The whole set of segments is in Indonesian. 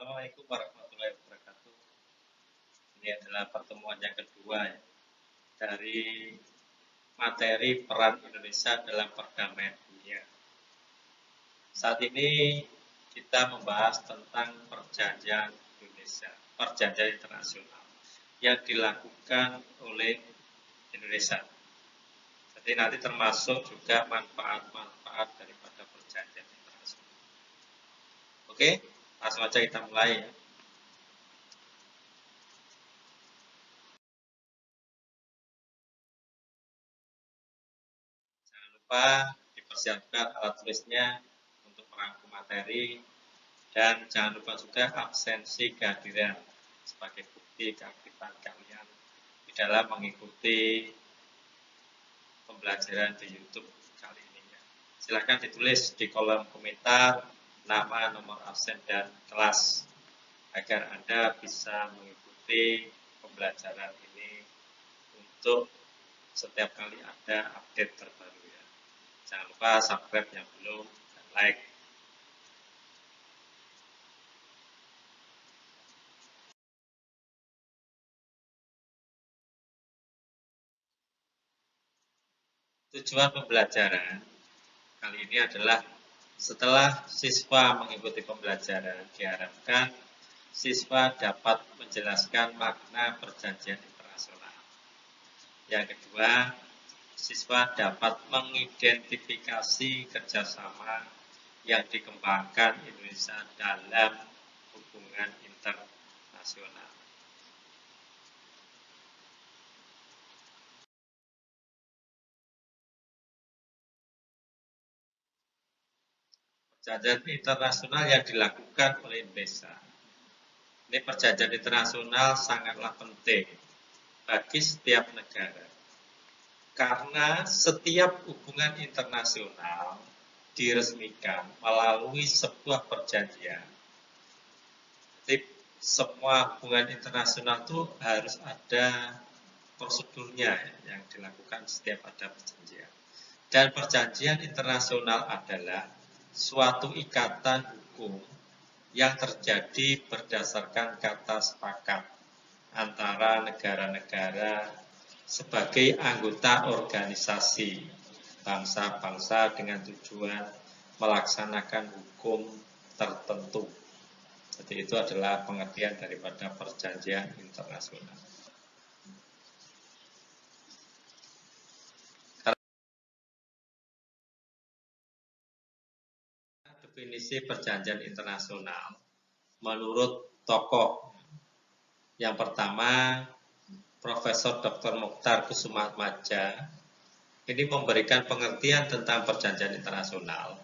Assalamualaikum warahmatullahi wabarakatuh. Ini adalah pertemuan yang kedua ya, dari materi peran Indonesia dalam perdamaian dunia. Saat ini kita membahas tentang perjanjian Indonesia, perjanjian internasional yang dilakukan oleh Indonesia. Jadi nanti termasuk juga manfaat-manfaat daripada perjanjian internasional. Oke, langsung saja kita mulai ya. Jangan lupa dipersiapkan alat tulisnya untuk merangkum materi, dan jangan lupa juga absensi kehadiran sebagai bukti keaktifan kalian di dalam mengikuti pembelajaran di YouTube kali ini ya. Silakan ditulis di kolom komentar nama, nomor absen, dan kelas agar Anda bisa mengikuti pembelajaran ini untuk setiap kali ada update terbaru ya. Jangan lupa subscribe yang belum dan like. Tujuan pembelajaran kali ini adalah setelah siswa mengikuti pembelajaran, diharapkan siswa dapat menjelaskan makna perjanjian internasional. Yang kedua, siswa dapat mengidentifikasi kerjasama yang dikembangkan Indonesia dalam hubungan internasional. Perjanjian internasional yang dilakukan oleh Indonesia. Ini perjanjian internasional sangatlah penting bagi setiap negara. Karena setiap hubungan internasional diresmikan melalui sebuah perjanjian. Jadi semua hubungan internasional itu harus ada prosedurnya yang dilakukan setiap ada perjanjian. Dan perjanjian internasional adalah suatu ikatan hukum yang terjadi berdasarkan kata sepakat antara negara-negara sebagai anggota organisasi bangsa-bangsa dengan tujuan melaksanakan hukum tertentu. Jadi itu adalah pengertian daripada perjanjian internasional. Definisi perjanjian internasional menurut tokoh yang pertama, Profesor Dr. Mokhtar Kusumaatmadja, ini memberikan pengertian tentang perjanjian internasional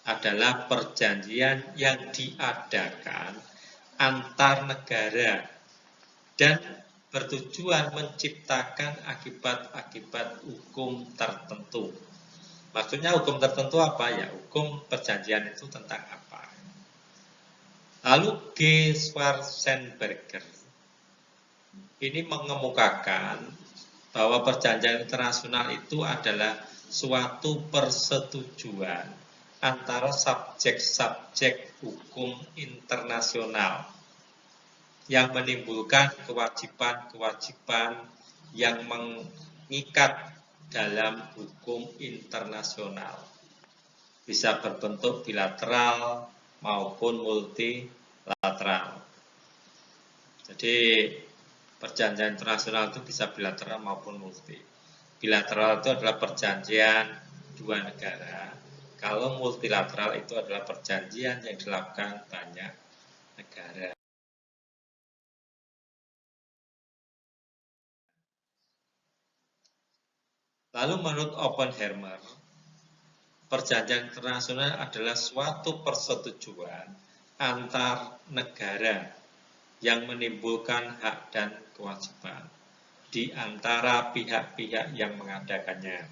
adalah perjanjian yang diadakan antar negara dan bertujuan menciptakan akibat-akibat hukum tertentu. Maksudnya hukum tertentu apa ya? Hukum perjanjian itu tentang apa? Lalu G. Schwarzenberger ini mengemukakan bahwa perjanjian internasional itu adalah suatu persetujuan antara subjek-subjek hukum internasional yang menimbulkan kewajiban-kewajiban yang mengikat dalam hukum internasional. Bisa berbentuk bilateral maupun multilateral. Jadi perjanjian internasional itu bisa bilateral maupun multi. Bilateral itu adalah perjanjian dua negara. Kalau multilateral itu adalah perjanjian yang dilakukan banyak negara. Lalu menurut Oppenheimer, perjanjian internasional adalah suatu persetujuan antar negara yang menimbulkan hak dan kewajiban di antara pihak-pihak yang mengadakannya.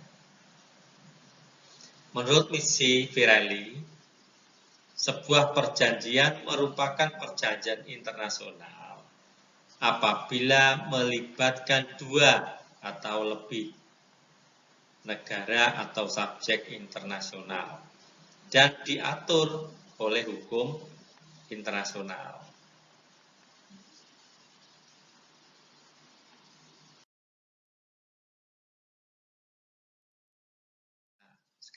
Menurut Missy Virelli, sebuah perjanjian merupakan perjanjian internasional apabila melibatkan dua atau lebih negara atau subjek internasional dan diatur oleh hukum internasional.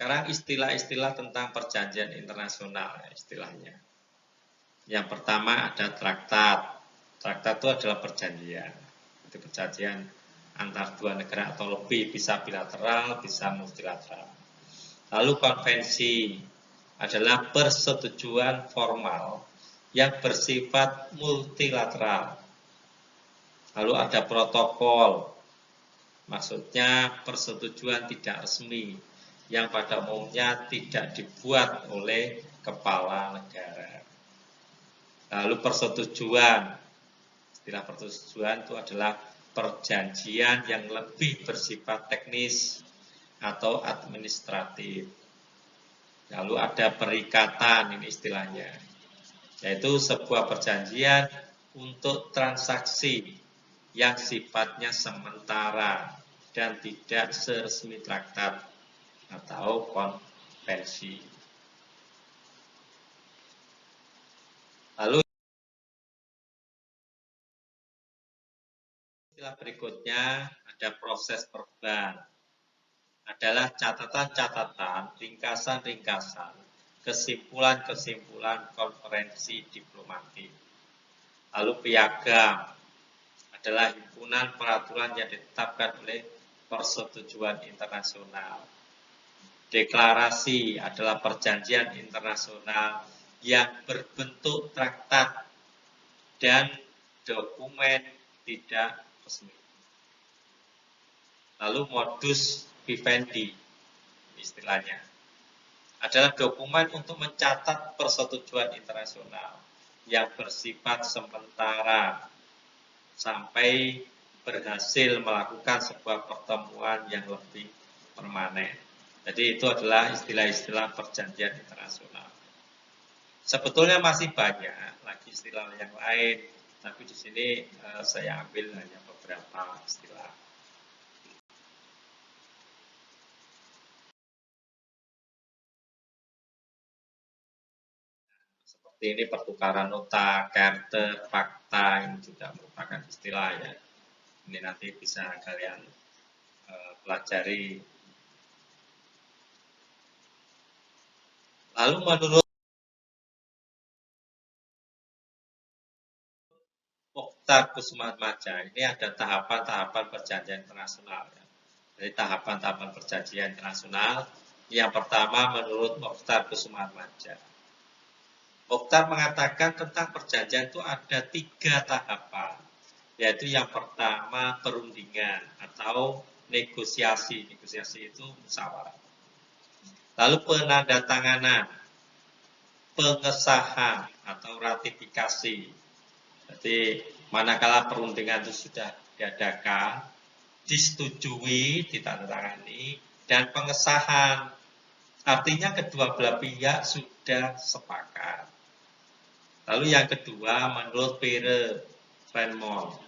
Sekarang istilah-istilah tentang perjanjian internasional istilahnya. Yang pertama ada traktat. Traktat itu adalah perjanjian. Itu perjanjian antar dua negara atau lebih, bisa bilateral, bisa multilateral. Lalu konvensi adalah persetujuan formal yang bersifat multilateral. Lalu ada protokol, maksudnya persetujuan tidak resmi yang pada umumnya tidak dibuat oleh kepala negara. Lalu persetujuan, istilah persetujuan itu adalah perjanjian yang lebih bersifat teknis atau administratif. Lalu ada perikatan, ini istilahnya, yaitu sebuah perjanjian untuk transaksi yang sifatnya sementara dan tidak seresmi traktat atau konvensi. Lalu istilah berikutnya ada proses perubahan. Adalah catatan-catatan, ringkasan-ringkasan, kesimpulan-kesimpulan konferensi diplomatik. Lalu piagam adalah himpunan peraturan yang ditetapkan oleh persetujuan internasional. Deklarasi adalah perjanjian internasional yang berbentuk traktat dan dokumen tidak resmi. Lalu modus vivendi istilahnya adalah dokumen untuk mencatat persetujuan internasional yang bersifat sementara sampai berhasil melakukan sebuah pertemuan yang lebih permanen. Jadi itu adalah istilah-istilah perjanjian internasional. Sebetulnya masih banyak lagi istilah yang lain, tapi di sini saya ambil hanya beberapa istilah. Seperti ini pertukaran nota, charter, fakta, ini juga merupakan istilah ya. Ini nanti bisa kalian pelajari. Lalu menurut Mokhtar Kussumaatmadja, ini ada tahapan-tahapan perjanjian internasional. Ya. Jadi tahapan-tahapan perjanjian internasional. Yang pertama menurut Mokhtar Kussumaatmadja. Mokhtar mengatakan tentang perjanjian itu ada 3 tahapan. Yaitu yang pertama perundingan atau negosiasi. Negosiasi itu musyawarah. Lalu penandatanganan, pengesahan atau ratifikasi. Jadi manakala perundingan itu sudah diadakan, disetujui, ditandatangani, dan pengesahan. Artinya kedua belah pihak sudah sepakat. Lalu yang kedua menurut Pierre Raymond,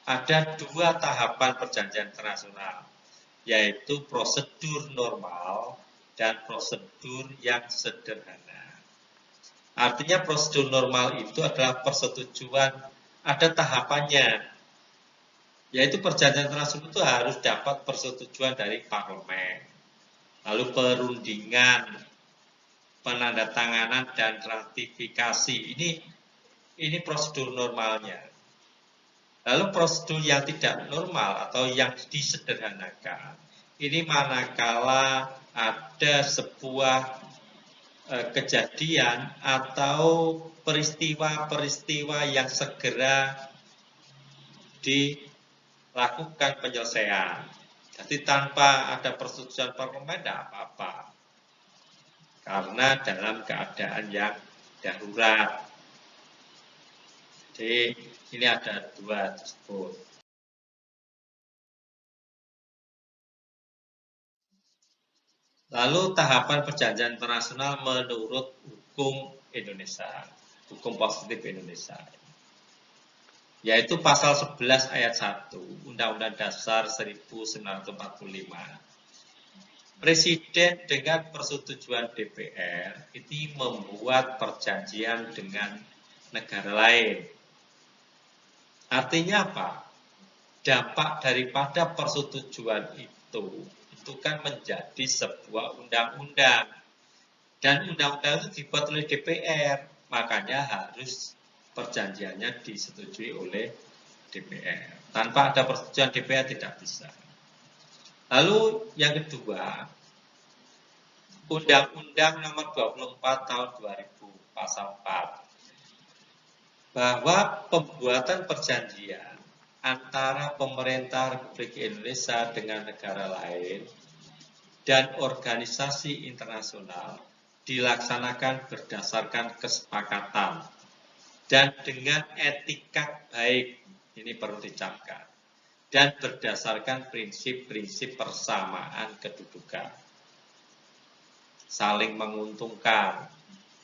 ada 2 tahapan perjanjian internasional, yaitu prosedur normal dan prosedur yang sederhana. Artinya prosedur normal itu adalah persetujuan, ada tahapannya, yaitu perjanjian internasional itu harus dapat persetujuan dari parlemen. Lalu perundingan, penandatanganan dan ratifikasi, ini prosedur normalnya. Lalu prosedur yang tidak normal atau yang disederhanakan, ini manakala ada sebuah kejadian atau peristiwa-peristiwa yang segera dilakukan penyelesaian. Jadi tanpa ada persetujuan parlemen tidak apa-apa. Karena dalam keadaan yang darurat. Jadi ini ada 2 tersebut. Lalu tahapan perjanjian internasional menurut hukum Indonesia, hukum positif Indonesia, yaitu pasal 11 ayat 1 Undang-Undang Dasar 1945. Presiden dengan persetujuan DPR ini membuat perjanjian dengan negara lain. Artinya apa? Dampak daripada persetujuan itu itu kan menjadi sebuah undang-undang. Dan undang-undang itu dibuat oleh DPR, makanya harus perjanjiannya disetujui oleh DPR. Tanpa ada persetujuan DPR tidak bisa. Lalu yang kedua, Undang-Undang Nomor 24 Tahun 2000 Pasal 4, bahwa pembuatan perjanjian antara pemerintah Republik Indonesia dengan negara lain dan organisasi internasional dilaksanakan berdasarkan kesepakatan dan dengan etika baik, ini perlu dicamkan, dan berdasarkan prinsip-prinsip persamaan kedudukan, saling menguntungkan,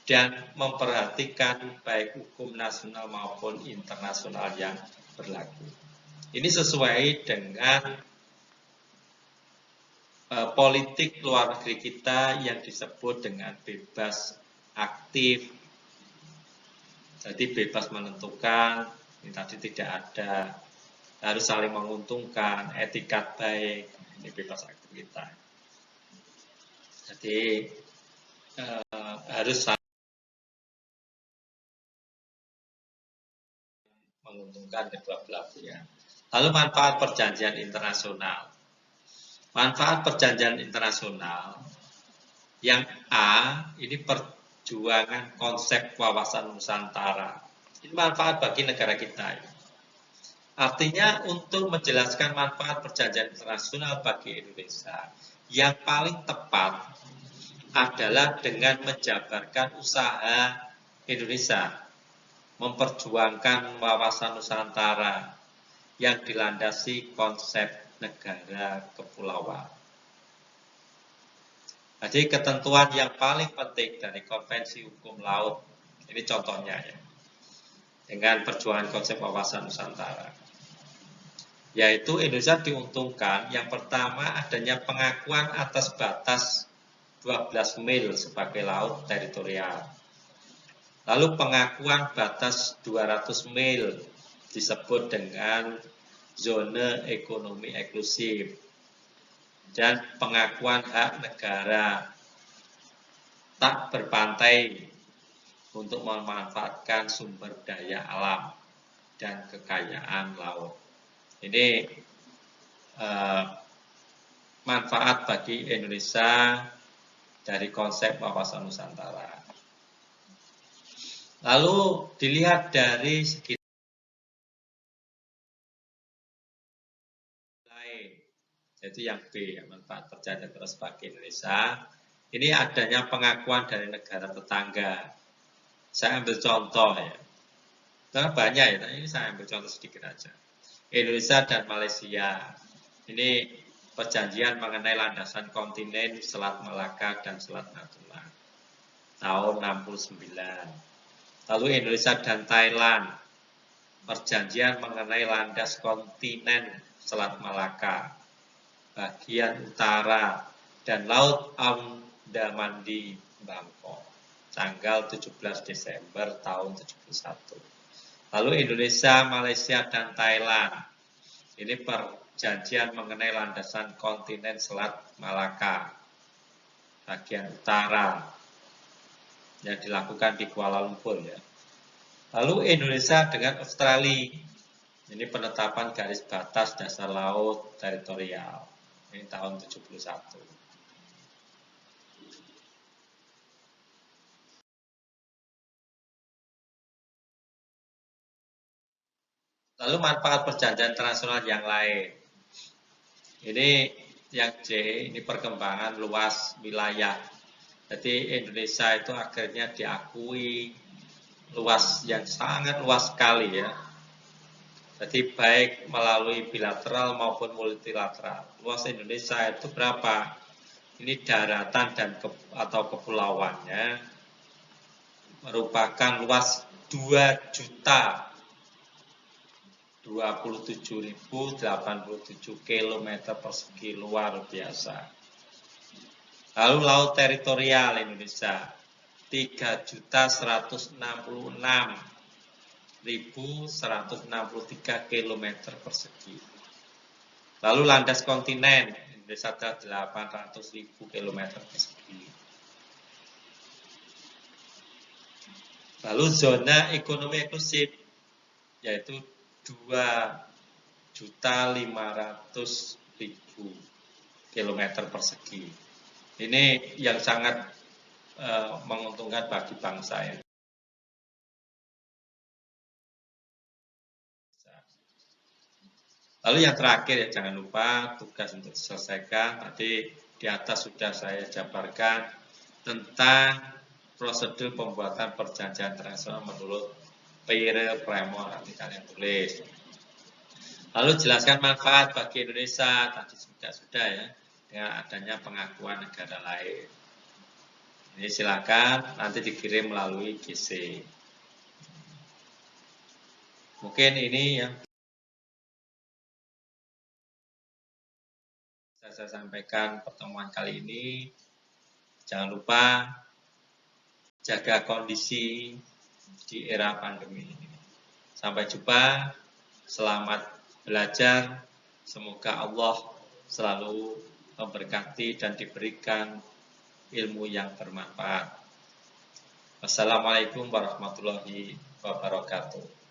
dan memperhatikan baik hukum nasional maupun internasional yang berlaku. Ini sesuai dengan politik luar negeri kita yang disebut dengan bebas aktif. Jadi bebas menentukan, ini tadi tidak ada, harus saling menguntungkan, etikat baik, ini bebas aktif kita. Jadi harus saling menguntungkan kedua belah pihak. Lalu manfaat perjanjian internasional. Manfaat perjanjian internasional yang A, ini perjuangan konsep wawasan Nusantara. Ini manfaat bagi negara kita. Artinya untuk menjelaskan manfaat perjanjian internasional bagi Indonesia, yang paling tepat adalah dengan menjabarkan usaha Indonesia memperjuangkan wawasan Nusantara yang dilandasi konsep negara kepulauan. Jadi ketentuan yang paling penting dari Konvensi Hukum Laut, ini contohnya ya, dengan perjuangan konsep wawasan Nusantara, yaitu Indonesia diuntungkan yang pertama adanya pengakuan atas batas 12 mil sebagai laut teritorial. Lalu pengakuan batas 200 mil disebut dengan zona ekonomi eksklusif. Dan pengakuan hak negara tak berpantai untuk memanfaatkan sumber daya alam dan kekayaan laut. Ini manfaat bagi Indonesia dari konsep wawasan Nusantara. Lalu dilihat dari segi lain, yaitu yang B, manfaat perjanjian terus bagi Indonesia. Ini adanya pengakuan dari negara tetangga. Saya ambil contoh ya, karena banyak ya, ini saya ambil contoh sedikit aja. Indonesia dan Malaysia, ini perjanjian mengenai landasan kontinen Selat Malaka dan Selat Natuna tahun 69. Lalu Indonesia dan Thailand, perjanjian mengenai landas kontinen Selat Malaka bagian utara dan Laut Andamandi Bangkok tanggal 17 Desember tahun 71. Lalu Indonesia, Malaysia, dan Thailand, ini perjanjian mengenai landasan kontinen Selat Malaka bagian utara yang dilakukan di Kuala Lumpur ya. Lalu Indonesia dengan Australia, ini penetapan garis batas dasar laut teritorial, ini tahun 71. Lalu manfaat perjanjian internasional yang lain. Ini yang C, ini perkembangan luas wilayah. Jadi Indonesia itu akhirnya diakui luas yang sangat luas sekali ya. Jadi baik melalui bilateral maupun multilateral. Luas Indonesia itu berapa? Ini daratan dan atau kepulauannya merupakan luas 2.027.087 km persegi, luar biasa. Lalu laut teritorial Indonesia 3.166.163 km persegi. Lalu landas kontinen Indonesia adalah 800.000 km persegi. Lalu zona ekonomi eksklusif yaitu 2.500.000 km persegi. Ini yang sangat menguntungkan bagi bangsa ya. Lalu yang terakhir ya, jangan lupa tugas untuk diselesaikan. Tadi di atas sudah saya jabarkan tentang prosedur pembuatan perjanjian internasional menurut Pierre Premor, nanti kalian tulis. Lalu jelaskan manfaat bagi Indonesia, tadi juga sudah ya, dengan adanya pengakuan negara lain. Ini silakan nanti dikirim melalui GC. Mungkin ini yang saya sampaikan pertemuan kali ini. Jangan lupa jaga kondisi di era pandemi ini. Sampai jumpa, selamat belajar. Semoga Allah selalu memberkati dan diberikan ilmu yang bermanfaat. Wassalamualaikum warahmatullahi wabarakatuh.